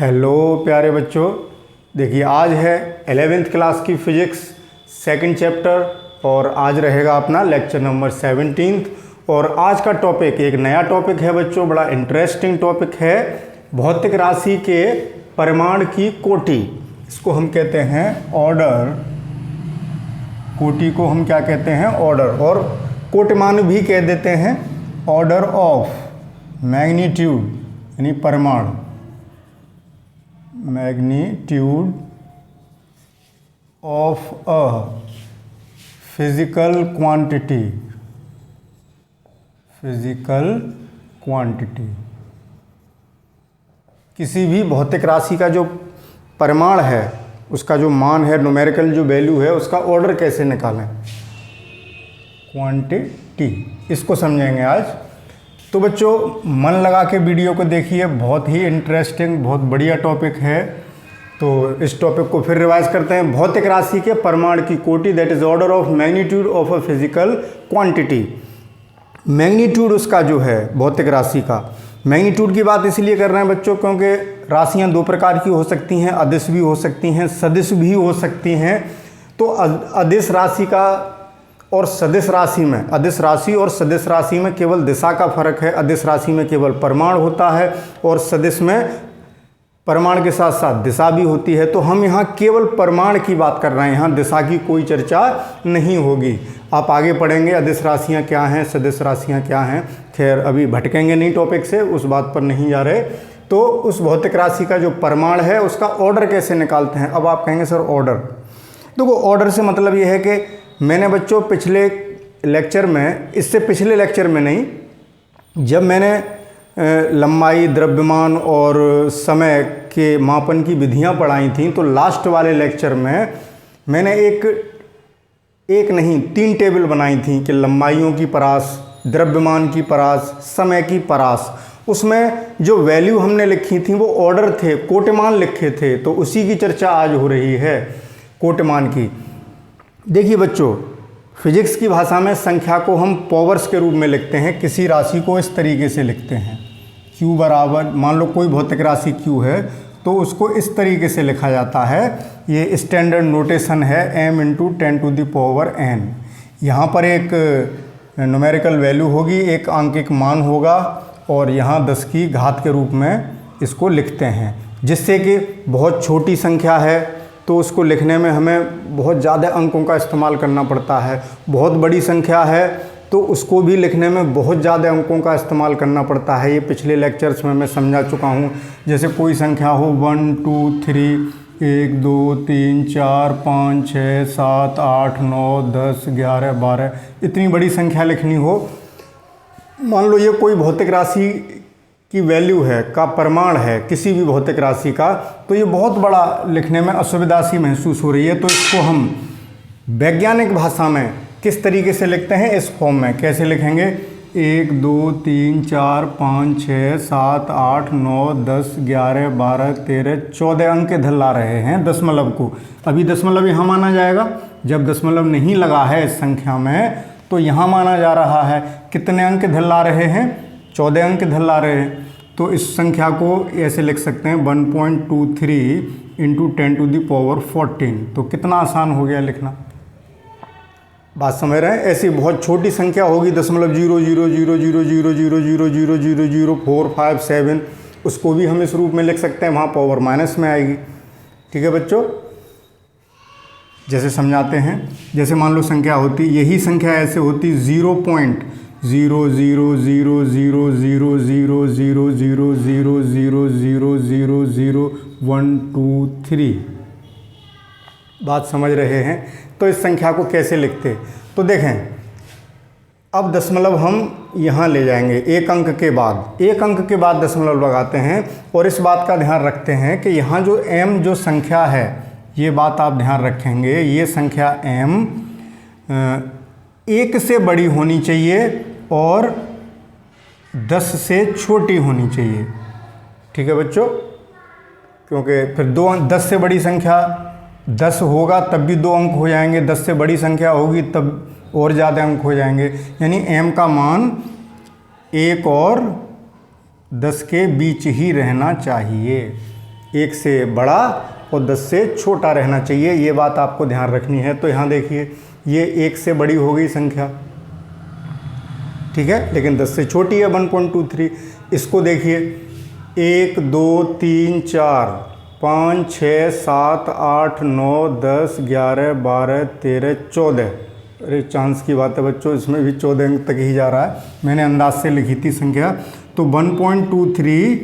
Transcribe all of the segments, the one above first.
Hello प्यारे बच्चों, देखिए आज है 11th क्लास की फिजिक्स सेकंड चैप्टर और आज रहेगा अपना लेक्चर नंबर 17। और आज का टॉपिक एक नया टॉपिक है बच्चों, बड़ा इंटरेस्टिंग टॉपिक है। भौतिक राशि के परिमाण की कोटि, इसको हम कहते हैं ऑर्डर। कोटि को हम क्या कहते हैं? ऑर्डर। और कोटिमान भी कह देते हैं ऑर्डर ऑफ मैग्नीट्यूड, यानी परिमाण, magnitude of a physical quantity. Physical quantity, किसी भी भौतिक राशि का जो परिमाण है, उसका जो मान है, न्यूमेरिकल जो वैल्यू है, उसका ऑर्डर कैसे निकालें? क्वांटिटी, इसको समझेंगे आज। तो बच्चों मन लगा के वीडियो को देखिए, बहुत ही इंटरेस्टिंग, बहुत बढ़िया टॉपिक है। तो इस टॉपिक को फिर रिवाइज करते हैं। भौतिक राशि के परिमाण की कोटि, that is order of magnitude of a physical quantity. Magnitude उसका जो है भौतिक राशि का, मैग्नीट्यूड की बात इसलिए कर रहे हैं बच्चों क्योंकि राशियां दो प्रकार की हो सकती हैं, अदिश भी हो सकती हैं, सदिश भी हो सकती हैं। तो अदिश राशि का और सदिश राशि में, अदिश राशि और सदिश राशि में केवल दिशा का फर्क है। अदिश राशि में केवल परिमाण होता है और सदिश में परिमाण के साथ साथ दिशा भी होती है। तो हम यहाँ केवल परिमाण की बात कर रहे हैं, यहाँ दिशा की कोई चर्चा नहीं होगी। आप आगे पढ़ेंगे अदिश राशियाँ क्या हैं, सदिश राशियाँ क्या हैं। खैर अभी भटकेंगे नहीं टॉपिक से, उस बात पर नहीं जा रहे। तो उस भौतिक राशि का जो परिमाण है उसका ऑर्डर कैसे निकालते हैं? अब आप कहेंगे सर ऑर्डर, देखो ऑर्डर से मतलब ये है कि मैंने बच्चों पिछले लेक्चर में, इससे पिछले लेक्चर में नहीं, जब मैंने लंबाई, द्रव्यमान और समय के मापन की विधियां पढ़ाई थी, तो लास्ट वाले लेक्चर में मैंने एक नहीं 3 टेबल बनाई थी कि लंबाइयों की परास, द्रव्यमान की परास, समय की परास। उसमें जो वैल्यू हमने लिखी थी वो ऑर्डर थे, कोटिमान लिखे थे। तो उसी की चर्चा आज हो रही है, कोटिमान की। देखिए बच्चों, फिजिक्स की भाषा में संख्या को हम पावर्स के रूप में लिखते हैं। किसी राशि को इस तरीके से लिखते हैं, Q बराबर, मान लो कोई भौतिक राशि Q है तो उसको इस तरीके से लिखा जाता है। ये स्टैंडर्ड नोटेशन है, m × 10⁻⁁ यहाँ पर एक न्यूमेरिकल वैल्यू होगी, एक आंकिक मान होगा और यहाँ 10 की घात के रूप में इसको लिखते हैं। जिससे कि बहुत छोटी संख्या है तो उसको लिखने में हमें बहुत ज़्यादा अंकों का इस्तेमाल करना पड़ता है। बहुत बड़ी संख्या है तो उसको भी लिखने में बहुत ज़्यादा अंकों का इस्तेमाल करना पड़ता है। ये पिछले लेक्चर्स में मैं समझा चुका हूँ। जैसे कोई संख्या हो 1 2 3, 1 2 3 4 5 6 7 8 9 10 11 12, इतनी बड़ी संख्या लिखनी हो, मान लो ये कोई भौतिक राशि की वैल्यू है, का परिमाण है किसी भी भौतिक राशि का, तो ये बहुत बड़ा लिखने में असुविधा सी महसूस हो रही है। तो इसको हम वैज्ञानिक भाषा में किस तरीके से लिखते हैं? इस फॉर्म में। कैसे लिखेंगे? 1 2 3 4 5 6 7 8 9 10 11 12 13 14 अंक के धर ला रहे हैं दशमलव को। अभी दशमलव यहाँ माना जाएगा, जब दशमलव नहीं लगा है इस संख्या में तो यहाँ माना जा रहा है। कितने अंक धर ला रहे हैं? 14 अंक धर ला रहे हैं। तो इस संख्या को ऐसे लिख सकते हैं 1.23 × 10⁻⁴। तो कितना आसान हो गया लिखना, बात समझ रहे हैं? ऐसी बहुत छोटी संख्या होगी, 0.00000000000457, उसको भी हम इस रूप में लिख सकते हैं, वहाँ पावर माइनस में आएगी। ठीक है बच्चों, जैसे समझाते हैं। जैसे मान लो संख्या होती, यही संख्या ऐसे होती 0.0000000000000123। बात समझ रहे हैं? तो इस संख्या को कैसे लिखते? तो देखें, अब दशमलव हम यहाँ ले जाएंगे एक अंक के बाद दशमलव लगाते हैं। और इस बात का ध्यान रखते हैं कि यहाँ जो m जो संख्या है, ये बात आप ध्यान रखेंगे, ये संख्या m 1 से बड़ी होनी चाहिए और 10 से छोटी होनी चाहिए। ठीक है बच्चों, क्योंकि फिर 10 से बड़ी संख्या 10 होगा तब भी 2 अंक हो जाएंगे, 10 से बड़ी संख्या होगी तब और ज़्यादा अंक हो जाएंगे। यानी m का मान 1 और 10 के बीच ही रहना चाहिए। 1 से बड़ा और 10 से छोटा रहना चाहिए, ये बात आपको ध्यान रखनी है। तो यहाँ देखिए ये 1 से बड़ी हो गई संख्या, ठीक है, लेकिन 10 से छोटी है 1.23। इसको देखिए 1 2 3 4 5 6 7 8 9 10 11 12 13 14। अरे चांस की बात है बच्चों, इसमें भी 14 अंक तक ही जा रहा है, मैंने अंदाज से लिखी थी संख्या। तो 1.23,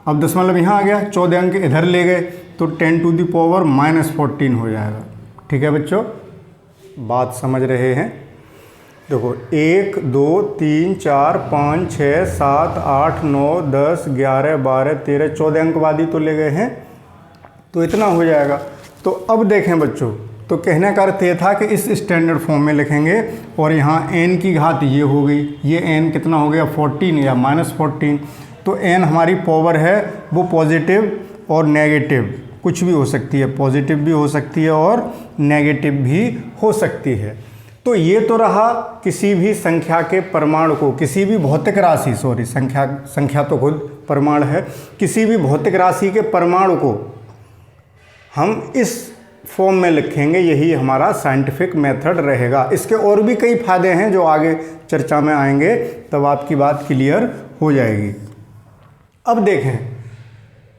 अब दशमलव यहाँ आ गया, 14 अंक इधर ले गए तो 10 टू द पावर -14 हो जाएगा। ठीक है बच्चों, बात समझ रहे हैं? देखो 1 2 3 4 5 6 7 8 9 10 11 12 13 14 अंक वादी तो ले गए हैं, तो इतना हो जाएगा। तो अब देखें बच्चों, तो कहने का अर्थ ये था कि इस स्टैंडर्ड फॉर्म में लिखेंगे और यहाँ n की घात ये हो गई, ये n कितना हो गया 14 या -14। तो n हमारी पावर है वो पॉजिटिव और नेगेटिव कुछ भी हो सकती है, पॉजिटिव भी हो सकती है और नेगेटिव भी हो सकती है। तो ये तो रहा किसी भी संख्या के परमाणु को, किसी भी भौतिक राशि, सॉरी संख्या तो खुद परमाणु है, किसी भी भौतिक राशि के परमाणु को हम इस फॉर्म में लिखेंगे, यही हमारा साइंटिफिक मेथड रहेगा। इसके और भी कई फायदे हैं जो आगे चर्चा में आएंगे, तब आपकी बात क्लियर हो जाएगी। अब देखें,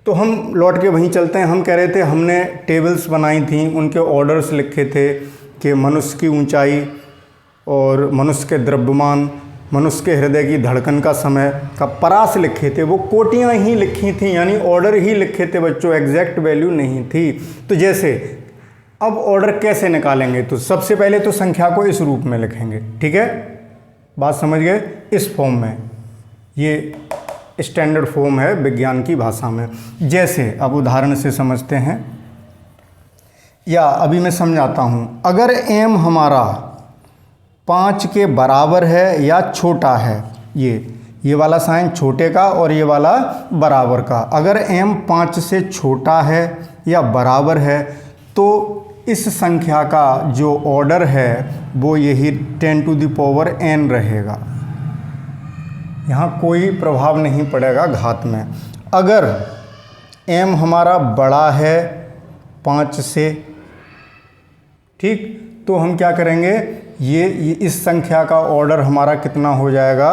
तो हम लौट के वहीं चलते हैं। हम कह रहे थे हमने टेबल्स बनाई थी, उनके ऑर्डर्स लिखे थे कि मनुष्य की ऊंचाई और मनुष्य के द्रव्यमान, मनुष्य के हृदय की धड़कन का समय का परास लिखे थे, वो कोटियाँ ही लिखी थी, यानी ऑर्डर ही लिखे थे बच्चों, एग्जैक्ट वैल्यू नहीं थी। तो जैसे अब ऑर्डर कैसे निकालेंगे, तो सबसे पहले तो संख्या को इस रूप में लिखेंगे, ठीक है, बात समझ गए, इस फॉर्म में, ये स्टैंडर्ड फॉर्म है विज्ञान की भाषा में। जैसे अब उदाहरण से समझते हैं, या अभी मैं समझाता हूँ। अगर m हमारा 5 के बराबर है या छोटा है, ये वाला साइन छोटे का और ये वाला बराबर का, अगर m 5 से छोटा है या बराबर है तो इस संख्या का जो ऑर्डर है वो यही 10 टू द पावर n रहेगा, यहाँ कोई प्रभाव नहीं पड़ेगा घात में। अगर m हमारा बड़ा है 5 से, ठीक, तो हम क्या करेंगे, ये इस संख्या का ऑर्डर हमारा कितना हो जाएगा,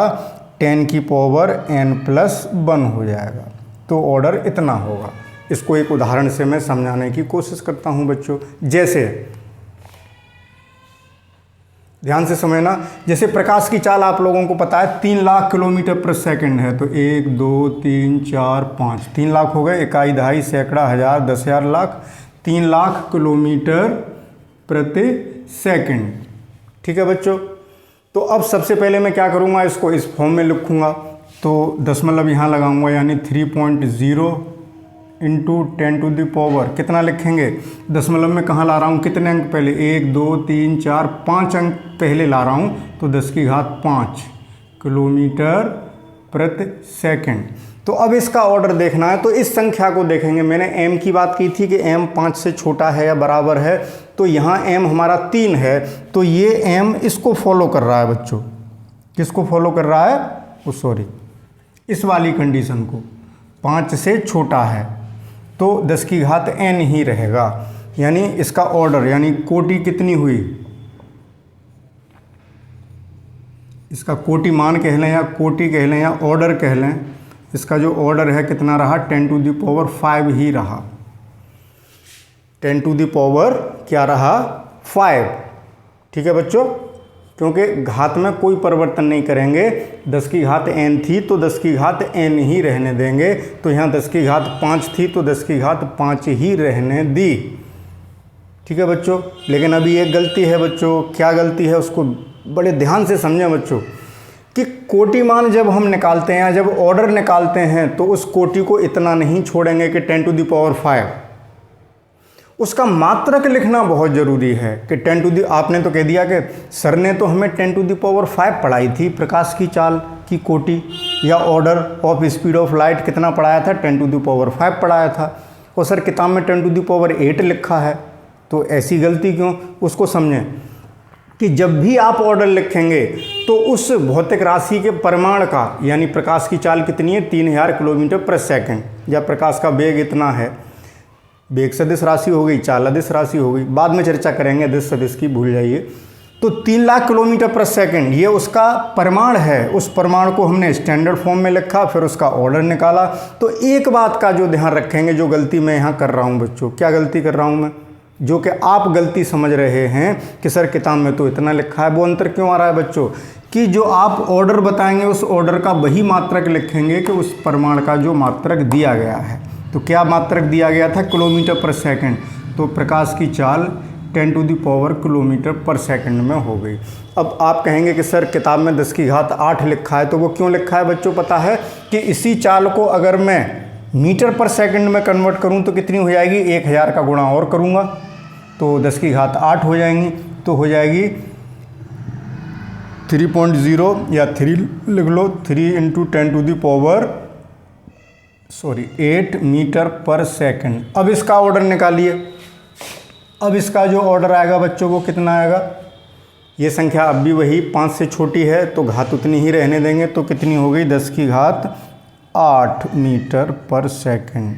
10 की पावर n+1 हो जाएगा। तो ऑर्डर इतना होगा। इसको एक उदाहरण से मैं समझाने की कोशिश करता हूँ बच्चों। जैसे ध्यान से समझना, जैसे प्रकाश की चाल आप लोगों को पता है 3 लाख किलोमीटर प्रति सेकंड है, तो 1 2 3 4 5, 3 लाख हो गए, इकाई, दहाई, सैकड़ा, हज़ार, 10,000, लाख, 3 लाख किलोमीटर प्रति सेकंड। ठीक है बच्चों, तो अब सबसे पहले मैं क्या करूँगा, इसको इस फॉर्म में लिखूँगा। तो दशमलव यहाँ लगाऊँगा, यानी 3.0 इंटू 10 टू द पावर कितना लिखेंगे, दशमलव में कहाँ ला रहा हूँ, कितने अंक पहले, 1 2 3 4 5 अंक पहले ला रहा हूँ, तो 10 की घात 5 किलोमीटर प्रति सेकंड। तो अब इसका ऑर्डर देखना है, तो इस संख्या को देखेंगे। मैंने m की बात की थी कि m 5 से छोटा है या बराबर है, तो यहाँ m हमारा 3 है, तो ये m इसको फॉलो कर रहा है बच्चों, किसको फॉलो कर रहा है, सॉरी इस वाली कंडीशन को, 5 से छोटा है तो 10 की घात n ही रहेगा। यानी इसका ऑर्डर, यानी कोटि कितनी हुई, इसका कोटि मान कह लें या कोटि कह लें या ऑर्डर कह लें, इसका जो ऑर्डर है कितना रहा, 10 टू द पावर 5 ही रहा, 10 टू द पावर क्या रहा, 5। ठीक है बच्चों, क्योंकि घात में कोई परिवर्तन नहीं करेंगे, 10 की घात n थी तो 10 की घात n ही रहने देंगे, तो यहाँ 10 की घात 5 थी तो 10 की घात 5 ही रहने दी। ठीक है बच्चों, लेकिन अभी एक गलती है बच्चों, क्या गलती है उसको बड़े ध्यान से समझें बच्चों, कि कोटि मान जब हम निकालते हैं या जब ऑर्डर निकालते हैं तो उस कोटि को इतना नहीं छोड़ेंगे कि 10 टू द पावर 5, उसका मात्रक लिखना बहुत ज़रूरी है कि 10 टू द, आपने तो कह दिया कि सर ने तो हमें 10 टू द पावर 5 पढ़ाई थी, प्रकाश की चाल की कोटि या order of speed of light कितना पढ़ाया था, 10 टू द पावर 5 पढ़ाया था, और सर किताब में 10 टू द पावर 8 लिखा है। तो ऐसी गलती क्यों, उसको समझें कि जब भी आप ऑर्डर लिखेंगे तो उस भौतिक राशि के परिमाण का, यानी प्रकाश की चाल कितनी है, 3000 किलोमीटर प्रति सेकंड, या प्रकाश का वेग इतना है, बेक सदिश राशि हो गई, चाल अदिश राशि हो गई, बाद में चर्चा करेंगे अदिश सदिश की, भूल जाइए। तो 3 लाख किलोमीटर पर सेकंड ये उसका परिमाण है। उस परिमाण को हमने स्टैंडर्ड फॉर्म में लिखा, फिर उसका ऑर्डर निकाला। तो एक बात का जो ध्यान रखेंगे, जो गलती मैं यहाँ कर रहा हूँ बच्चों, क्या गलती कर रहा हूँ मैं, जो कि आप गलती समझ रहे हैं कि सर किताब में तो इतना लिखा है, वो अंतर क्यों आ रहा है बच्चों, कि जो आप ऑर्डर बताएंगे उस ऑर्डर का वही मात्रक लिखेंगे कि उस परिमाण का जो मात्रक दिया गया है। तो क्या मात्रक दिया गया था, किलोमीटर पर सेकंड। तो प्रकाश की चाल 10⁻⁴ किलोमीटर पर सेकंड में हो गई। अब आप कहेंगे कि सर किताब में 10⁸ लिखा है, तो वो क्यों लिखा है बच्चों, पता है कि इसी चाल को अगर मैं मीटर पर सेकंड में कन्वर्ट करूं तो कितनी हो जाएगी, 1000 का गुणा और करूंगा तो 10⁸ हो जाएंगी, तो हो जाएगी 3.0 या 3 लिख लो, 8 मीटर पर सेकंड। अब इसका ऑर्डर निकालिए। अब इसका जो ऑर्डर आएगा बच्चों वो कितना आएगा, ये संख्या अब भी वही 5 से छोटी है तो घात उतनी ही रहने देंगे, तो कितनी हो गई 10⁸ मीटर पर सेकंड।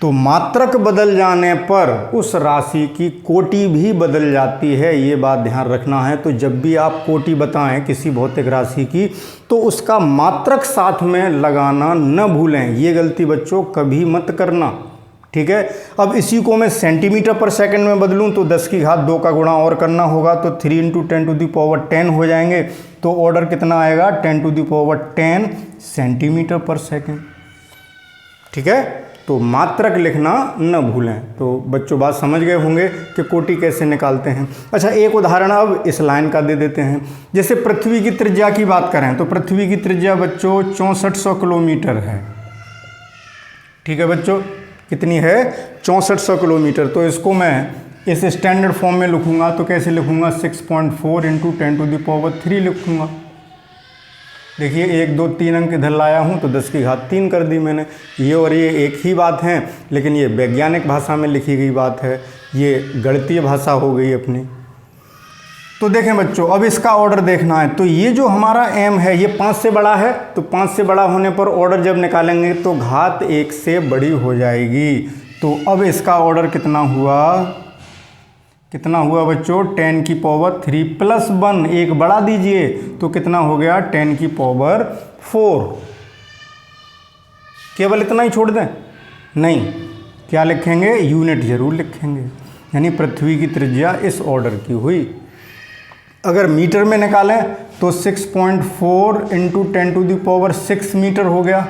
तो मात्रक बदल जाने पर उस राशि की कोटि भी बदल जाती है, ये बात ध्यान रखना है। तो जब भी आप कोटि बताएं किसी भौतिक राशि की तो उसका मात्रक साथ में लगाना न भूलें, ये गलती बच्चों कभी मत करना, ठीक है। अब इसी को मैं सेंटीमीटर पर सेकंड में बदलूं तो 10⁻2 का गुणा और करना होगा, तो 3 × 10⁻10 हो जाएंगे। तो ऑर्डर कितना आएगा, 10⁻10 सेंटीमीटर पर सेकंड, ठीक है। तो मात्रक लिखना न भूलें। तो बच्चों बात समझ गए होंगे कि कोटि कैसे निकालते हैं। अच्छा, एक उदाहरण अब इस लाइन का दे देते हैं। जैसे पृथ्वी की त्रिज्या की बात करें तो पृथ्वी की त्रिज्या बच्चों 6400 किलोमीटर है, ठीक है बच्चों, कितनी है, 6400 किलोमीटर। तो इसको मैं इस स्टैंडर्ड फॉर्म में लिखूंगा तो कैसे लिखूंगा, 6.4 × 10⁻³ लिखूंगा। देखिए 1 2 3 अंक इधर लाया हूँ तो 10⁻³ कर दी मैंने। ये और ये एक ही बात है, लेकिन ये वैज्ञानिक भाषा में लिखी गई बात है, ये गणितीय भाषा हो गई अपनी। तो देखें बच्चों, अब इसका ऑर्डर देखना है। तो ये जो हमारा m है ये 5 से बड़ा है, तो 5 से बड़ा होने पर ऑर्डर जब निकालेंगे तो घात 1 से बड़ी हो जाएगी। तो अब इसका ऑर्डर कितना हुआ, कितना हुआ बच्चों, 10⁻³ प्लस 1, एक बढ़ा दीजिए तो कितना हो गया 10⁻⁴। केवल इतना ही छोड़ दें, नहीं, क्या लिखेंगे, यूनिट जरूर लिखेंगे, यानी पृथ्वी की त्रिज्या इस ऑर्डर की हुई। अगर मीटर में निकालें तो 6.4 × 10⁻6 मीटर हो गया,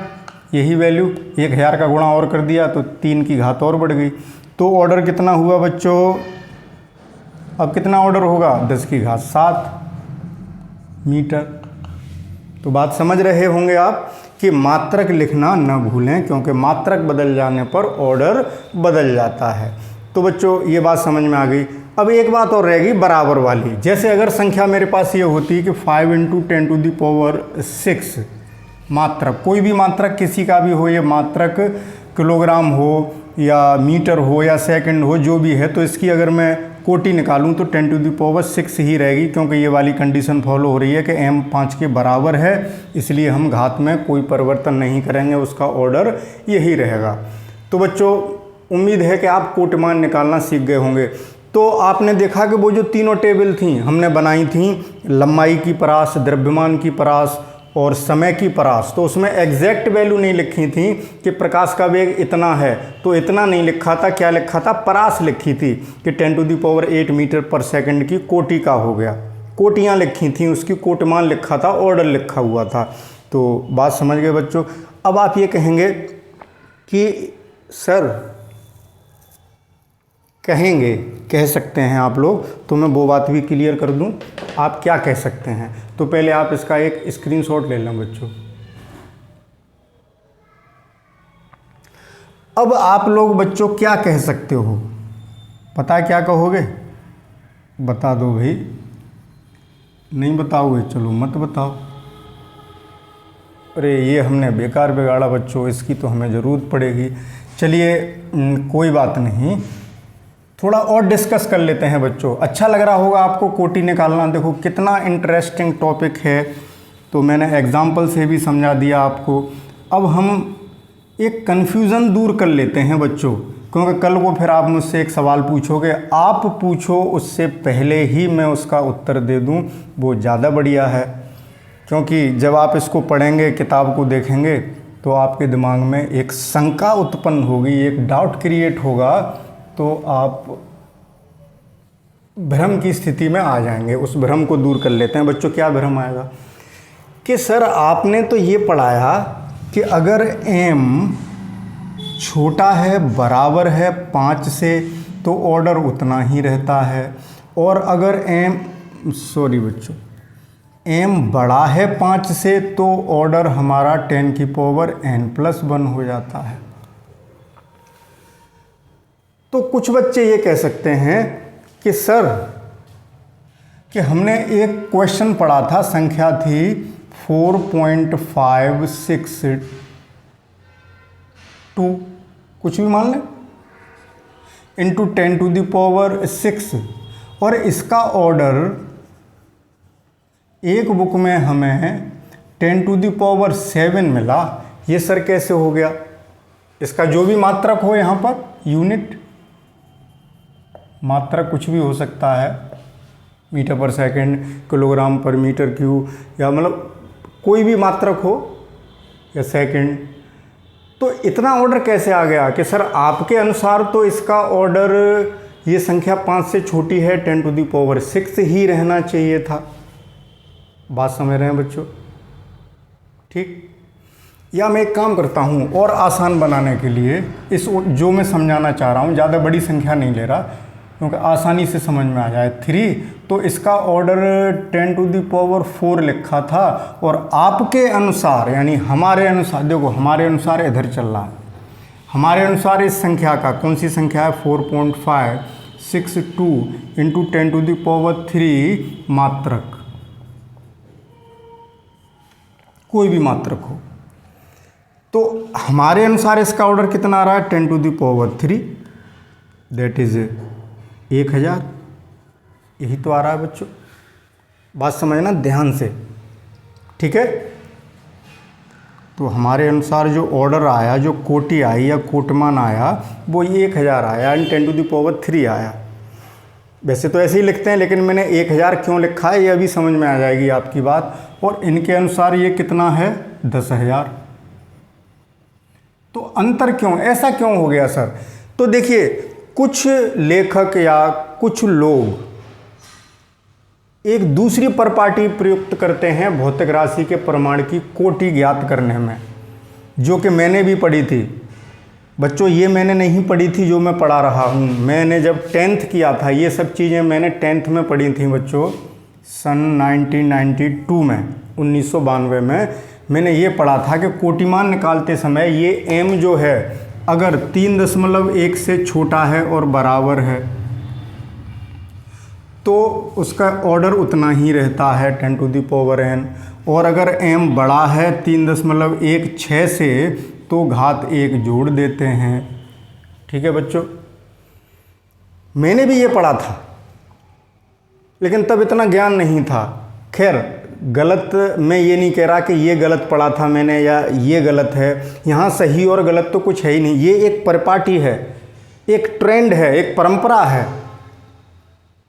यही वैल्यू, 1000 का गुणा और कर दिया तो 3 की घात और बढ़ गई। तो ऑर्डर कितना हुआ बच्चों, अब कितना ऑर्डर होगा, 10�7 मीटर। तो बात समझ रहे होंगे आप कि मात्रक लिखना न भूलें, क्योंकि मात्रक बदल जाने पर ऑर्डर बदल जाता है। तो बच्चों ये बात समझ में आ गई। अब एक बात और रहेगी बराबर वाली। जैसे अगर संख्या मेरे पास ये होती कि 5 × 10⁻6 मात्रक, कोई भी मात्रक किसी का भी हो, ये मात्रक किलोग्राम हो या मीटर हो या सेकंड हो, जो भी है, तो इसकी अगर मैं कोटि निकालूं तो 10⁻6 ही रहेगी, क्योंकि ये वाली कंडीशन फॉलो हो रही है कि m 5 के बराबर है, इसलिए हम घात में कोई परिवर्तन नहीं करेंगे, उसका ऑर्डर यही रहेगा। तो बच्चों उम्मीद है कि आप कोटिमान निकालना सीख गए होंगे। तो आपने देखा कि वो जो तीनों टेबल थी हमने बनाई थी, लंबाई की परास, द्रव्यमान की परास और समय की परास, तो उसमें एग्जैक्ट वैल्यू नहीं लिखी थी कि प्रकाश का वेग इतना है, तो इतना नहीं लिखा था, क्या लिखा था, परास लिखी थी कि 10⁸ मीटर पर सेकंड की कोटि का हो गया, कोटियाँ लिखी थी, उसकी कोटिमान लिखा था, ऑर्डर लिखा हुआ था। तो बात समझ गए बच्चों। अब आप ये कहेंगे कि सर, कहेंगे, कह सकते हैं आप लोग, तो मैं वो बात भी क्लियर कर दूं, आप क्या कह सकते हैं। तो पहले आप इसका एक स्क्रीनशॉट ले लें बच्चों। अब आप लोग बच्चों क्या कह सकते हो, पता है क्या कहोगे, बता दो भाई, नहीं बताओगे, चलो मत बताओ, अरे ये हमने बेकार बिगाड़ा बच्चों, इसकी तो हमें ज़रूरत पड़ेगी। चलिए कोई बात नहीं, थोड़ा और डिस्कस कर लेते हैं बच्चों। अच्छा लग रहा होगा आपको कोटि निकालना, देखो कितना इंटरेस्टिंग टॉपिक है। तो मैंने एग्जाम्पल से भी समझा दिया आपको। अब हम एक कन्फ्यूज़न दूर कर लेते हैं बच्चों क्योंकि कल को फिर आप मुझसे एक सवाल पूछोगे, आप पूछो उससे पहले ही मैं उसका उत्तर दे दूं, वो ज़्यादा बढ़िया है। क्योंकि जब आप इसको पढ़ेंगे, किताब को देखेंगे, तो आपके दिमाग में एक शंका उत्पन्न होगी, एक डाउट क्रिएट होगा, तो आप भ्रम की स्थिति में आ जाएंगे। उस भ्रम को दूर कर लेते हैं। बच्चों, क्या भ्रम आएगा कि सर आपने तो ये पढ़ाया कि अगर m छोटा है, बराबर है 5 से, तो ऑर्डर उतना ही रहता है, और अगर बच्चों m बड़ा है 5 से, तो ऑर्डर हमारा 10n+1 हो जाता है। तो कुछ बच्चे ये कह सकते हैं कि सर कि हमने एक क्वेश्चन पढ़ा था, संख्या थी 4.562, कुछ भी मान लें, इंटू 10⁶, और इसका ऑर्डर एक बुक में हमें 10⁷ मिला। ये सर कैसे हो गया? इसका जो भी मात्रक हो यहाँ पर, यूनिट मात्रक कुछ भी हो सकता है, मीटर पर सेकंड, किलोग्राम पर मीटर क्यूब, या मतलब कोई भी मात्रक हो, या सेकंड। तो इतना ऑर्डर कैसे आ गया कि सर आपके अनुसार तो इसका ऑर्डर, ये संख्या 5 से छोटी है, 10⁶ ही रहना चाहिए था। बात समझ रहे हैं बच्चों? ठीक। या मैं एक काम करता हूँ, और आसान बनाने के लिए इस जो मैं समझाना चाह रहा हूँ, ज़्यादा बड़ी संख्या नहीं ले रहा, क्योंकि आसानी से समझ में आ जाए। 3, तो इसका ऑर्डर 10⁴ लिखा था, और आपके अनुसार, यानी हमारे अनुसार, देखो हमारे अनुसार इधर चल रहा है, हमारे अनुसार इस संख्या का, कौन सी संख्या है, 4.562 इंटू 10⁻³ मात्रक, कोई भी मात्रक हो, तो हमारे अनुसार इसका ऑर्डर कितना आ रहा है, 10⁻³, दैट इज 1000। यही तो आ रहा है बच्चों। बात समझना ध्यान से, ठीक है? तो हमारे अनुसार जो ऑर्डर आया, जो कोटि आई या कोटमान आया, वो 1000 आया, एंड 10⁻³ आया। वैसे तो ऐसे ही लिखते हैं, लेकिन मैंने 1000 क्यों लिखा है, ये अभी समझ में आ जाएगी आपकी बात। और इनके अनुसार ये कितना है, 10,000। तो अंतर क्यों, ऐसा क्यों हो गया सर? तो देखिए, कुछ लेखक या कुछ लोग एक दूसरी प्रॉपर्टी प्रयुक्त करते हैं भौतिक राशि के प्रमाण की कोटि ज्ञात करने में, जो कि मैंने भी पढ़ी थी बच्चों। ये मैंने नहीं पढ़ी थी जो मैं पढ़ा रहा हूँ, मैंने जब 10th किया था, ये सब चीज़ें मैंने 10th में पढ़ी थी बच्चों, सन 1992 में, 1992 में मैंने ये पढ़ा था कि कोटिमान निकालते समय ये m जो है, अगर 3.1 से छोटा है और बराबर है, तो उसका ऑर्डर उतना ही रहता है, 10⁻n। और अगर m बड़ा है 3.16 से, तो घात 1 जोड़ देते हैं। ठीक है बच्चों, मैंने भी ये पढ़ा था, लेकिन तब इतना ज्ञान नहीं था। खैर, गलत मैं ये नहीं कह रहा कि ये गलत पढ़ा था मैंने या ये गलत है, यहाँ सही और गलत तो कुछ है ही नहीं। ये एक परिपाटी है, एक ट्रेंड है, एक परंपरा है।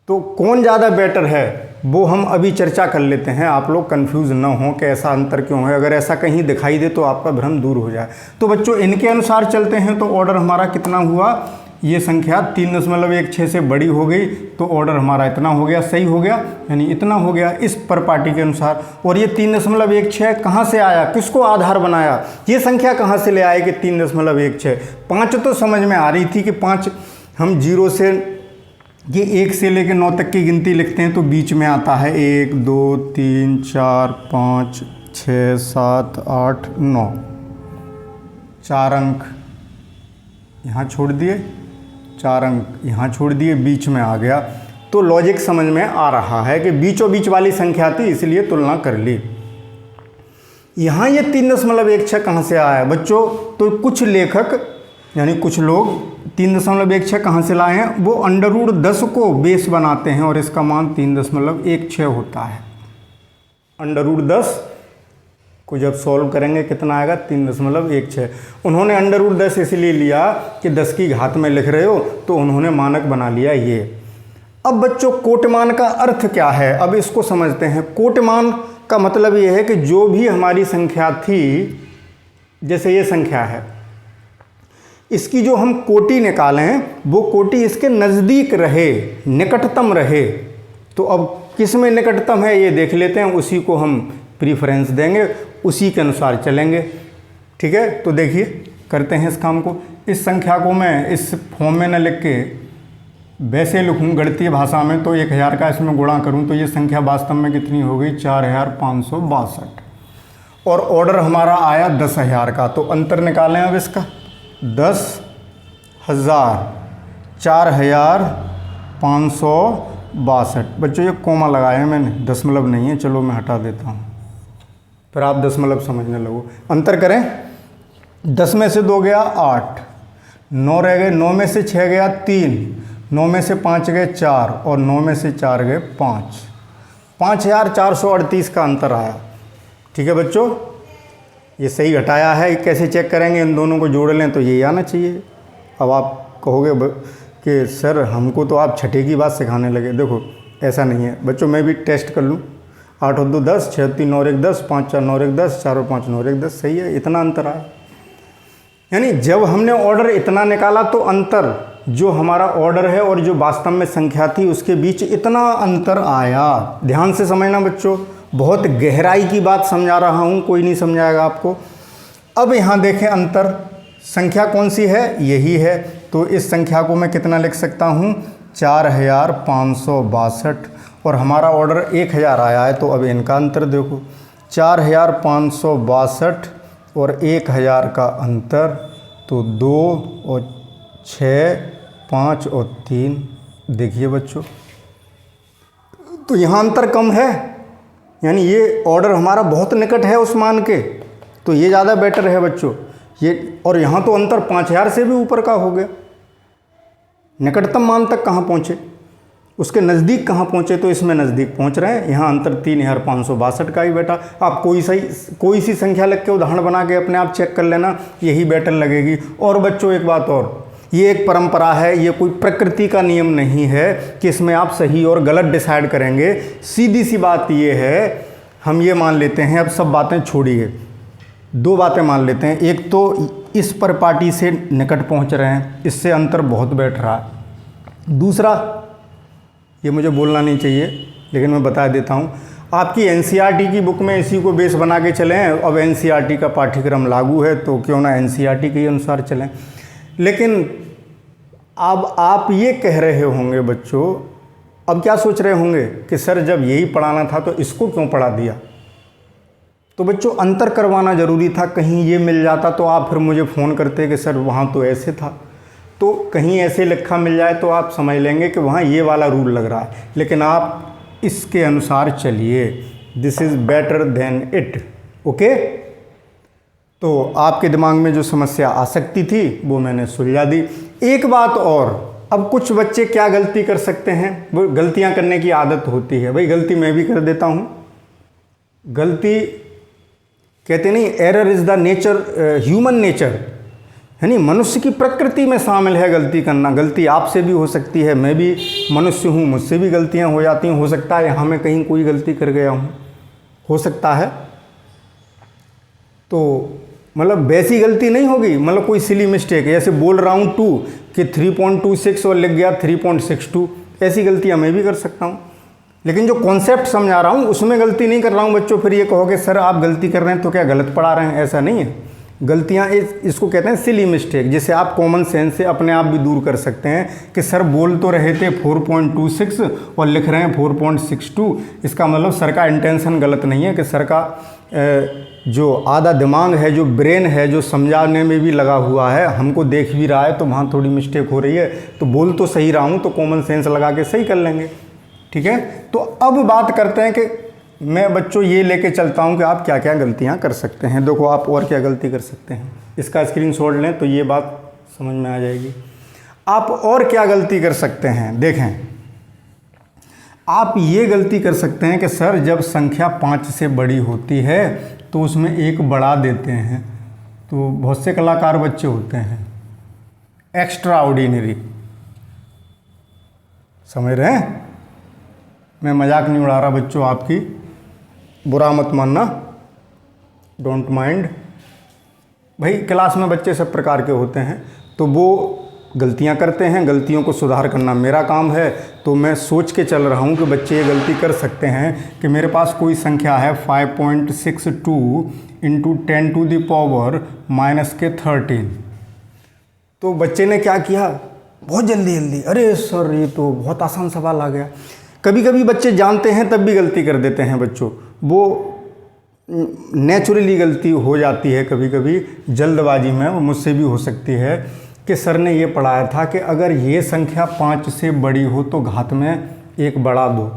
तो कौन ज़्यादा बेटर है वो हम अभी चर्चा कर लेते हैं, आप लोग कंफ्यूज ना हो कि ऐसा अंतर क्यों है। अगर ऐसा कहीं दिखाई दे तो आपका भ्रम दूर हो जाए। तो बच्चों, इनके अनुसार चलते हैं तो ऑर्डर हमारा कितना हुआ, ये संख्या 3.16 से बड़ी हो गई, तो ऑर्डर हमारा इतना हो गया, सही हो गया, यानी इतना हो गया इस प्रॉपर्टी के अनुसार। और ये 3.16 कहाँ से आया, किसको आधार बनाया, ये संख्या कहाँ से ले आए कि 3.16? 5 तो समझ में आ रही थी कि 5 हम 0 से, ये 1 से लेकर 9 तक की गिनती लिखते हैं तो बीच में आता है 1 2 3 4 5 6 7 8 9, 4 अंक यहाँ छोड़ दिए, 4 अंक यहाँ छोड़ दिए, बीच में आ गया। तो लॉजिक समझ में आ रहा है कि बीचों बीच वाली संख्या थी, इसलिए तुलना कर ली। यहाँ ये 3.16 कहाँ से आया बच्चों? तो कुछ लेखक यानी कुछ लोग 3.16 कहाँ से लाए हैं, वो √10 को बेस बनाते हैं और इसका मान 3.16 होता है। √10 को जब सॉल्व करेंगे कितना आएगा 3.16। उन्होंने √10 इसलिए लिया कि 10 की घात में लिख रहे हो, तो उन्होंने मानक बना लिया ये। अब बच्चों कोटिमान का अर्थ क्या है, अब इसको समझते हैं। कोटिमान का मतलब ये है कि जो भी हमारी संख्या थी, जैसे ये संख्या है, इसकी जो हम कोटि निकालें वो कोटि इसके नज़दीक रहे, निकटतम रहे। तो अब किस में निकटतम है ये देख लेते हैं, उसी को हम प्रीफरेंस देंगे, उसी के अनुसार चलेंगे। ठीक है, तो देखिए करते हैं इस काम को। इस संख्या को मैं इस फॉर्म में न लिख के वैसे लिखूँ गणितीय भाषा में, तो 1000 का इसमें गुणा करूँ तो ये संख्या वास्तव में कितनी हो गई 4562। और ऑर्डर हमारा आया 10,000 का, तो अंतर निकालें अब इसका। 10,000 4562। बच्चों ये कोमा लगाया है मैंने, दशमलव नहीं है, चलो मैं हटा देता हूँ, फिर आप दशमलव समझने लगो। अंतर करें, 10 में से 2 गया 8, 9 रह गए, 9 में से 6 गया 3, 9 में से 5 गए 4 और 9 में से 4 गए 5। 5438 का अंतर आया। ठीक है बच्चों, ये सही घटाया है। कैसे चेक करेंगे, इन दोनों को जोड़ लें तो यही आना चाहिए। अब आप कहोगे कि सर हमको तो आप छठे की बात सिखाने लगे। देखो ऐसा नहीं है बच्चों, मैं भी टेस्ट कर लूँ। 8 और 2 10, 6 और 3 और 1 10, 5 4 9 1 10, 4 और 5 9 1 10। सही है, इतना अंतर आया। यानी जब हमने ऑर्डर इतना निकाला तो अंतर जो हमारा ऑर्डर है और जो वास्तव में संख्या थी उसके बीच इतना अंतर आया। ध्यान से समझना बच्चों, बहुत गहराई की बात समझा रहा हूँ, कोई नहीं समझाएगा आपको। अब यहाँ देखें अंतर, संख्या कौन सी है, यही है। तो इस संख्या को मैं कितना लिख सकता हूँ 4562, और हमारा ऑर्डर 1000 आया है। तो अब इनका अंतर देखो, 4562 और 1000 का अंतर, तो 2 और 6, 5 और 3। देखिए बच्चों, तो यहाँ अंतर कम है, यानी ये ऑर्डर हमारा बहुत निकट है उस मान के, तो ये ज़्यादा बेटर है बच्चों ये। और यहाँ तो अंतर 5000 से भी ऊपर का हो गया। निकटतम मान तक कहाँ पहुँचे, उसके नज़दीक कहाँ पहुँचे, तो इसमें नज़दीक पहुँच रहे हैं। यहाँ अंतर 3562 का ही बेटा। आप कोई सी संख्या लग के उदाहरण बना के अपने आप चेक कर लेना, यही बेटर लगेगी। और बच्चों एक बात और, ये एक परंपरा है, ये कोई प्रकृति का नियम नहीं है कि इसमें आप सही और गलत डिसाइड करेंगे। सीधी सी बात ये है, हम ये मान लेते हैं, अब सब बातें छोड़िए, 2 बातें मान लेते हैं। एक तो इस परिपाटी से निकट पहुंच रहे हैं, इससे अंतर बहुत बैठ रहा है। दूसरा, ये मुझे बोलना नहीं चाहिए लेकिन मैं बता देता हूँ, आपकी एनसीईआरटी की बुक में इसी को बेस बना के चलें। अब एनसीईआरटी का पाठ्यक्रम लागू है तो क्यों ना एनसीईआरटी के अनुसार चलें। लेकिन अब आप ये कह रहे होंगे बच्चों, अब क्या सोच रहे होंगे कि सर जब यही पढ़ाना था तो इसको क्यों पढ़ा दिया। तो बच्चों अंतर करवाना ज़रूरी था, कहीं ये मिल जाता तो आप फिर मुझे फ़ोन करते कि सर वहाँ तो ऐसे था, तो कहीं ऐसे लिखा मिल जाए तो आप समझ लेंगे कि वहाँ ये वाला रूल लग रहा है। लेकिन आप इसके अनुसार चलिए, this is better than it. Okay, तो आपके दिमाग में जो समस्या आ सकती थी वो मैंने सुलझा दी। एक बात और, अब कुछ बच्चे क्या गलती कर सकते हैं, वो गलतियाँ करने की आदत होती है, भाई गलती मैं भी कर देता हूँ। गलती कहते नहीं, error is the nature, human nature, यानी मनुष्य की प्रकृति में शामिल है गलती करना। गलती आपसे भी हो सकती है, मैं भी मनुष्य हूँ, मुझसे भी गलतियाँ हो जाती हैं। हो सकता है यहाँ मैं कहीं कोई गलती कर गया हूँ, हो सकता है। तो मतलब वैसी गलती नहीं होगी, मतलब कोई सिली मिस्टेक है, जैसे बोल रहा हूँ 2 कि 3.26 और लिख गया 3.62, ऐसी गलतियाँ मैं भी कर सकता हूँ। लेकिन जो कॉन्सेप्ट समझा रहा हूँ उसमें गलती नहीं कर रहा हूँ बच्चों। फिर ये कहोगे सर आप गलती कर रहे हैं तो क्या गलत पढ़ा रहे हैं, ऐसा नहीं है। गलतियाँ इसको कहते हैं सिली मिस्टेक, जिसे आप कॉमन सेंस से अपने आप भी दूर कर सकते हैं कि सर बोल तो रहे थे 4.26 और लिख रहे हैं 4.62। इसका मतलब सर का इंटेंशन गलत नहीं है, कि सर का जो आधा दिमाग है, जो ब्रेन है, जो समझाने में भी लगा हुआ है, हमको देख भी रहा है, तो वहाँ थोड़ी मिस्टेक हो रही है। तो बोल तो सही रहा हूँ, तो कॉमन सेंस लगा के सही कर लेंगे। ठीक है, तो अब बात करते हैं कि मैं बच्चों ये लेके चलता हूँ कि आप क्या क्या गलतियाँ कर सकते हैं। देखो आप और क्या गलती कर सकते हैं, इसका स्क्रीनशॉट लें तो ये बात समझ में आ जाएगी। आप और क्या गलती कर सकते हैं, देखें। आप ये गलती कर सकते हैं कि सर जब संख्या 5 से बड़ी होती है तो उसमें एक बढ़ा देते हैं। तो बहुत से कलाकार बच्चे होते हैं एक्स्ट्रा ऑर्डिनरी, समझ रहे हैं? मैं मजाक नहीं उड़ा रहा बच्चों, आपकी बुरा मत मानना, डोंट माइंड। भाई क्लास में बच्चे सब प्रकार के होते हैं, तो वो गलतियां करते हैं, गलतियों को सुधार करना मेरा काम है। तो मैं सोच के चल रहा हूं कि बच्चे ये गलती कर सकते हैं कि मेरे पास कोई संख्या है 5.62 इंटू 10⁻⁻13। तो बच्चे ने क्या किया, बहुत जल्दी, अरे सर ये तो बहुत आसान सवाल आ गया। कभी कभी बच्चे जानते हैं तब भी गलती कर देते हैं बच्चों, वो नेचुरली गलती हो जाती है कभी कभी जल्दबाजी में, वो मुझसे भी हो सकती है कि सर ने ये पढ़ाया था कि अगर ये संख्या 5 से बड़ी हो तो घात में 1 बढ़ा दो।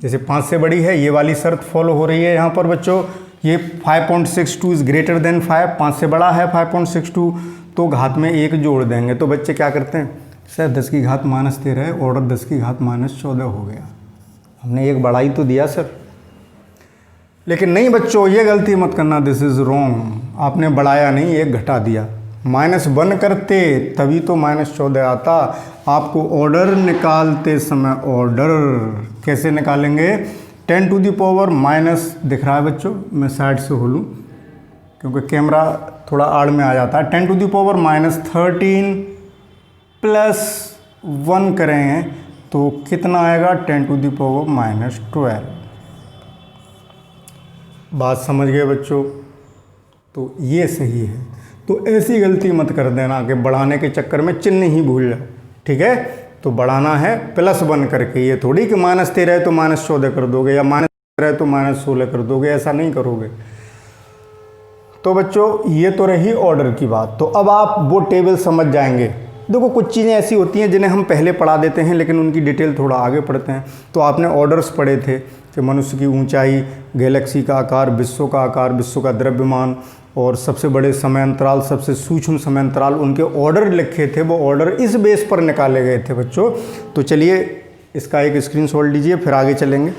जैसे 5 से बड़ी है, ये वाली शर्त फॉलो हो रही है यहाँ पर बच्चों। ये 5.62 इज़ ग्रेटर देन 5 से बड़ा है 5.62, तो घात में 1 जोड़ देंगे। तो बच्चे क्या करते हैं, सर 10 की घात -13 है, ऑर्डर 10 की घात -14 हो गया, हमने 1 बढ़ा ही तो दिया सर। लेकिन नहीं बच्चों, ये गलती मत करना, दिस इज़ रॉन्ग। आपने बढ़ाया नहीं, 1 घटा दिया। -1 करते तभी तो -14 आता। आपको ऑर्डर निकालते समय ऑर्डर कैसे निकालेंगे, 10⁻⁻, दिख रहा है बच्चों, मैं साइड से हो लूँ क्योंकि कैमरा थोड़ा आड़ में आ जाता है। 10⁻⁻13 प्लस 1 करें तो कितना आएगा, 10⁻⁻12। बात समझ गए बच्चों? तो ये सही है। तो ऐसी गलती मत कर देना कि बढ़ाने के चक्कर में चिन्ह ही भूल जाओ, ठीक है? तो बढ़ाना है +1 करके, ये थोड़ी कि -13 है तो -14 कर दोगे या -13 है तो -16 कर दोगे, ऐसा नहीं करोगे। तो बच्चों ये तो रही ऑर्डर की बात। तो अब आप वो टेबल समझ जाएंगे। देखो कुछ चीज़ें ऐसी होती हैं जिन्हें हम पहले पढ़ा देते हैं लेकिन उनकी डिटेल थोड़ा आगे पढ़ते हैं। तो आपने ऑर्डर्स पढ़े थे कि मनुष्य की ऊंचाई, गैलेक्सी का आकार, विश्व का आकार, विश्व का द्रव्यमान और सबसे बड़े समय अंतराल, सबसे सूक्ष्म समय अंतराल, उनके ऑर्डर लिखे थे। वो ऑर्डर इस बेस पर निकाले गए थे बच्चों। तो चलिए इसका एक स्क्रीनशॉट लीजिए, फिर आगे चलेंगे।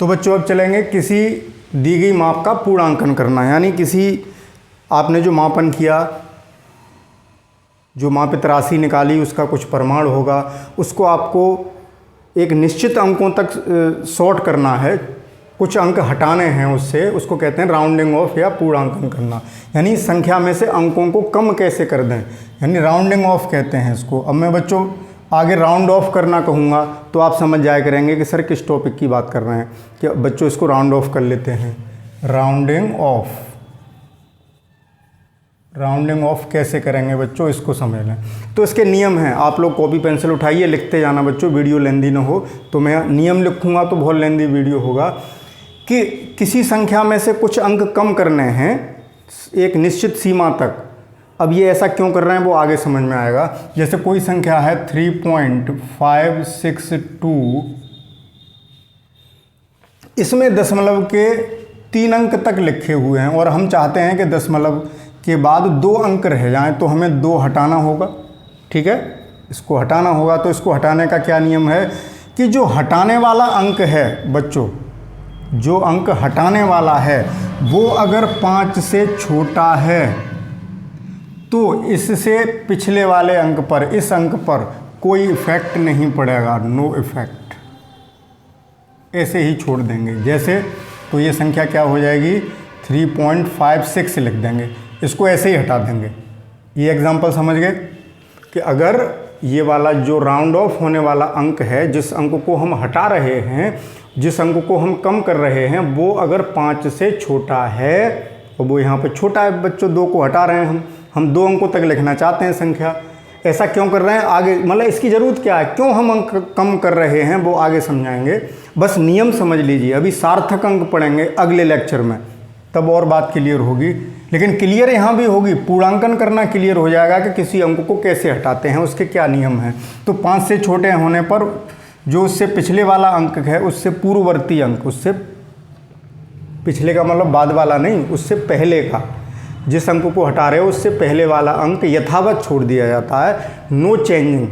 तो बच्चों अब चलेंगे किसी दी गई माप का पूर्णांकन करना, यानी किसी आपने जो मापन किया, जो मापित राशि निकाली, उसका कुछ परिमाण होगा, उसको आपको एक निश्चित अंकों तक सॉर्ट करना है, कुछ अंक हटाने हैं उससे, उसको कहते हैं राउंडिंग ऑफ या पूर्णांकन करना। यानी संख्या में से अंकों को कम कैसे कर दें, यानी राउंडिंग ऑफ कहते हैं इसको। अब मैं बच्चों आगे राउंड ऑफ करना कहूँगा तो आप समझ जाया करेंगे कि सर किस टॉपिक की बात कर रहे हैं। कि बच्चों इसको राउंड ऑफ कर लेते हैं। राउंडिंग ऑफ, राउंडिंग ऑफ कैसे करेंगे बच्चों, इसको समझ लें। तो इसके नियम हैं, आप लोग कॉपी पेंसिल उठाइए, लिखते जाना बच्चों, वीडियो लेंदी ना हो। तो मैं नियम लिखूंगा तो बहुत लेंदी वीडियो होगा। कि किसी संख्या में से कुछ अंक कम करने हैं एक निश्चित सीमा तक। अब ये ऐसा क्यों कर रहे हैं वो आगे समझ में आएगा। जैसे कोई संख्या है 3.562, इसमें दशमलव के 3 अंक तक लिखे हुए हैं और हम चाहते हैं कि दशमलव के बाद 2 अंक रह जाएं, तो हमें 2 हटाना होगा, ठीक है? इसको हटाना होगा। तो इसको हटाने का क्या नियम है कि जो हटाने वाला अंक है बच्चों, जो अंक हटाने वाला है वो अगर 5 से छोटा है तो इससे पिछले वाले अंक पर, इस अंक पर कोई इफेक्ट नहीं पड़ेगा, नो इफेक्ट, ऐसे ही छोड़ देंगे। जैसे तो ये संख्या क्या हो जाएगी, 3.56 लिख देंगे, इसको ऐसे ही हटा देंगे। ये एग्जांपल समझ गए कि अगर ये वाला जो राउंड ऑफ होने वाला अंक है, जिस अंक को हम हटा रहे हैं, जिस अंक को हम कम कर रहे हैं, वो अगर 5 से छोटा है, और वो यहाँ पे छोटा है बच्चों, 2 को हटा रहे हैं हम 2 अंकों तक लिखना चाहते हैं संख्या। ऐसा क्यों कर रहे हैं आगे, मतलब इसकी ज़रूरत क्या है, क्यों हम अंक कम कर रहे हैं वो आगे समझाएंगे। बस नियम समझ लीजिए। अभी सार्थक अंक पढ़ेंगे अगले लेक्चर में, तब और बात क्लियर होगी। लेकिन क्लियर यहाँ भी होगी, पूर्णांकन करना क्लियर हो जाएगा कि किसी अंक को कैसे हटाते हैं, उसके क्या नियम हैं। तो 5 से छोटे होने पर जो उससे पिछले वाला अंक है, उससे पूर्ववर्ती अंक, उससे पिछले का मतलब बाद वाला नहीं, उससे पहले का, जिस अंक को हटा रहे हो उससे पहले वाला अंक यथावत छोड़ दिया जाता है, नो चेंजिंग,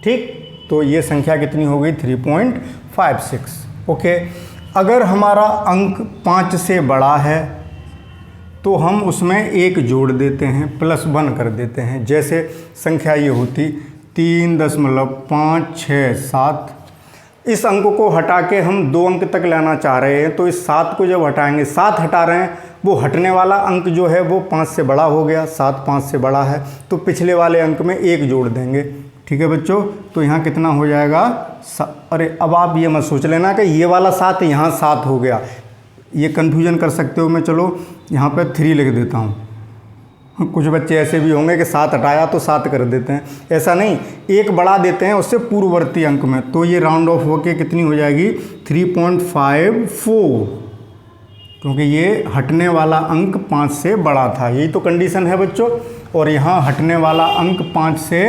ठीक? तो ये संख्या कितनी हो गई 3.56। ओके, अगर हमारा अंक 5 से बड़ा है तो हम उसमें 1 जोड़ देते हैं, +1 कर देते हैं। जैसे संख्या ये होती 3.567। इस अंक को हटा के हम 2 अंक तक लाना चाह रहे हैं, तो इस 7 को जब हटाएंगे, 7 हटा रहे हैं, वो हटने वाला अंक जो है वो 5 से बड़ा हो गया, 7 5 से बड़ा है, तो पिछले वाले अंक में 1 जोड़ देंगे। ठीक है बच्चों, तो यहाँ कितना हो जाएगा, अरे अब आप ये मत सोच लेना कि ये वाला 7 यहाँ 7 हो गया, ये कन्फ्यूजन कर सकते हो। मैं चलो यहाँ पे 3 लिख देता हूँ। कुछ बच्चे ऐसे भी होंगे कि 7 हटाया तो 7 कर देते हैं, ऐसा नहीं, 1 बढ़ा देते हैं उससे पूर्ववर्ती अंक में, तो ये राउंड ऑफ होके कितनी हो जाएगी 3.54, क्योंकि ये हटने वाला अंक 5 से बड़ा था। यही तो कंडीशन है बच्चों। और यहाँ हटने वाला अंक 5 से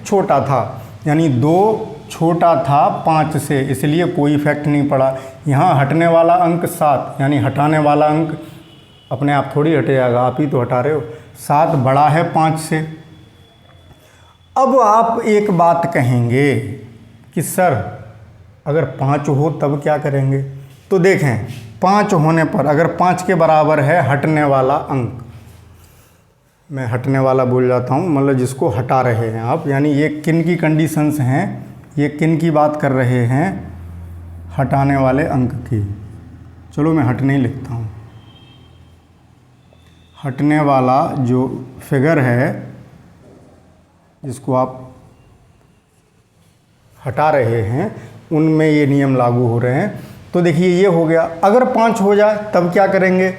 छोटा था, यानी 2 छोटा था 5 से, इसलिए कोई इफेक्ट नहीं पड़ा। यहाँ हटने वाला अंक 7, यानी हटाने वाला अंक अपने आप थोड़ी हट जाएगा, आप ही तो हटा रहे हो। 7 बड़ा है 5 से। अब आप एक बात कहेंगे कि सर अगर 5 हो तब क्या करेंगे? तो देखें, 5 होने पर अगर 5 के बराबर है हटने वाला अंक, मैं हटने वाला बोल जाता हूँ, मतलब जिसको हटा रहे हैं आप, यानी ये किन की कंडीशंस हैं, ये किन की बात कर रहे हैं, हटाने वाले अंक की। चलो मैं हटने ही लिखता हूँ। हटने वाला जो फिगर है जिसको आप हटा रहे हैं, उनमें ये नियम लागू हो रहे हैं। तो देखिए ये हो गया। अगर 5 हो जाए तब क्या करेंगे?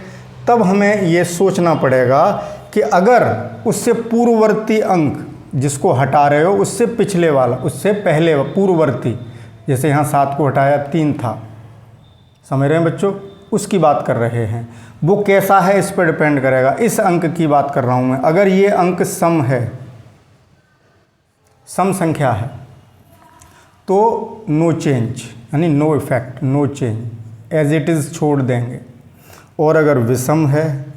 तब हमें ये सोचना पड़ेगा कि अगर उससे पूर्ववर्ती अंक जिसको हटा रहे हो उससे पिछले वाला, उससे पहले पूर्ववर्ती, जैसे यहाँ 7 को हटाया 3 था, समझ रहे हैं बच्चों, उसकी बात कर रहे हैं। वो कैसा है इस पर डिपेंड करेगा। इस अंक की बात कर रहा हूँ मैं। अगर ये अंक सम है, सम संख्या है, तो नो चेंज, यानी no effect, no change, as it is छोड़ देंगे। और अगर विषम है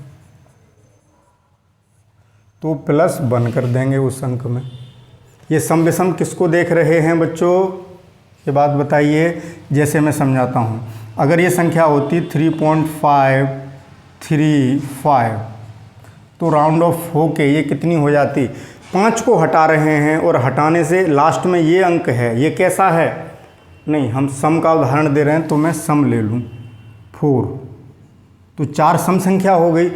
तो +1 कर देंगे उस अंक में। ये सम विषम किसको देख रहे हैं बच्चों, ये बात बताइए। जैसे मैं समझाता हूँ, अगर ये संख्या होती 3.535, तो राउंड ऑफ होके ये कितनी हो जाती? 5 को हटा रहे हैं और हटाने से लास्ट में ये अंक है, ये कैसा है? नहीं, हम सम का उदाहरण दे रहे हैं तो मैं सम ले लूँ 4, तो 4 सम संख्या हो गई।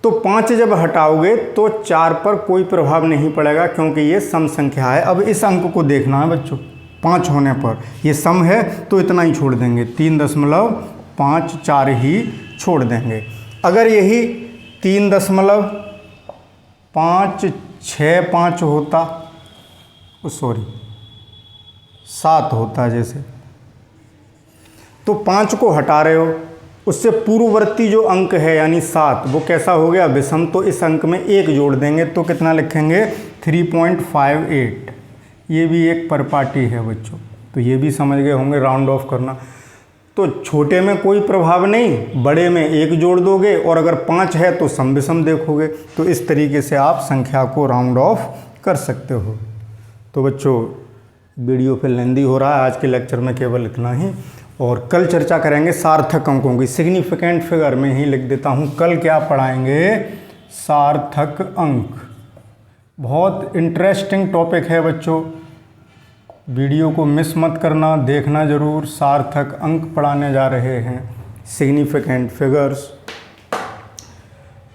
तो 5 जब हटाओगे तो 4 पर कोई प्रभाव नहीं पड़ेगा, क्योंकि ये सम संख्या है। अब इस अंक को देखना है बच्चों, 5 होने पर ये सम है तो इतना ही छोड़ देंगे, 3.54 ही छोड़ देंगे। अगर यही 3.565 होता, सॉरी 7 होता जैसे, तो 5 को हटा रहे हो, उससे पूर्ववर्ती जो अंक है यानी 7, वो कैसा हो गया? विषम। तो इस अंक में 1 जोड़ देंगे, तो कितना लिखेंगे 3.58। ये भी एक परपाटी है बच्चों, तो ये भी समझ गए होंगे राउंड ऑफ करना। तो छोटे में कोई प्रभाव नहीं, बड़े में 1 जोड़ दोगे, और अगर 5 है तो सम विषम देखोगे। तो इस तरीके से आप संख्या को राउंड ऑफ कर सकते हो। तो बच्चों वीडियो पे लेंदी हो रहा है, आज के लेक्चर में केवल इतना ही, और कल चर्चा करेंगे सार्थक अंकों की। सिग्निफिकेंट फिगर में ही लिख देता हूँ, कल क्या पढ़ाएंगे? सार्थक अंक। बहुत इंटरेस्टिंग टॉपिक है बच्चों, वीडियो को मिस मत करना, देखना ज़रूर। सार्थक अंक पढ़ाने जा रहे हैं, सिग्निफिकेंट फिगर्स।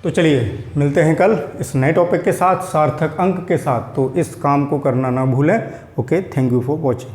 तो चलिए मिलते हैं कल इस नए टॉपिक के साथ, सार्थक अंक के साथ। तो इस काम को करना ना भूलें। Okay, thank you for watching.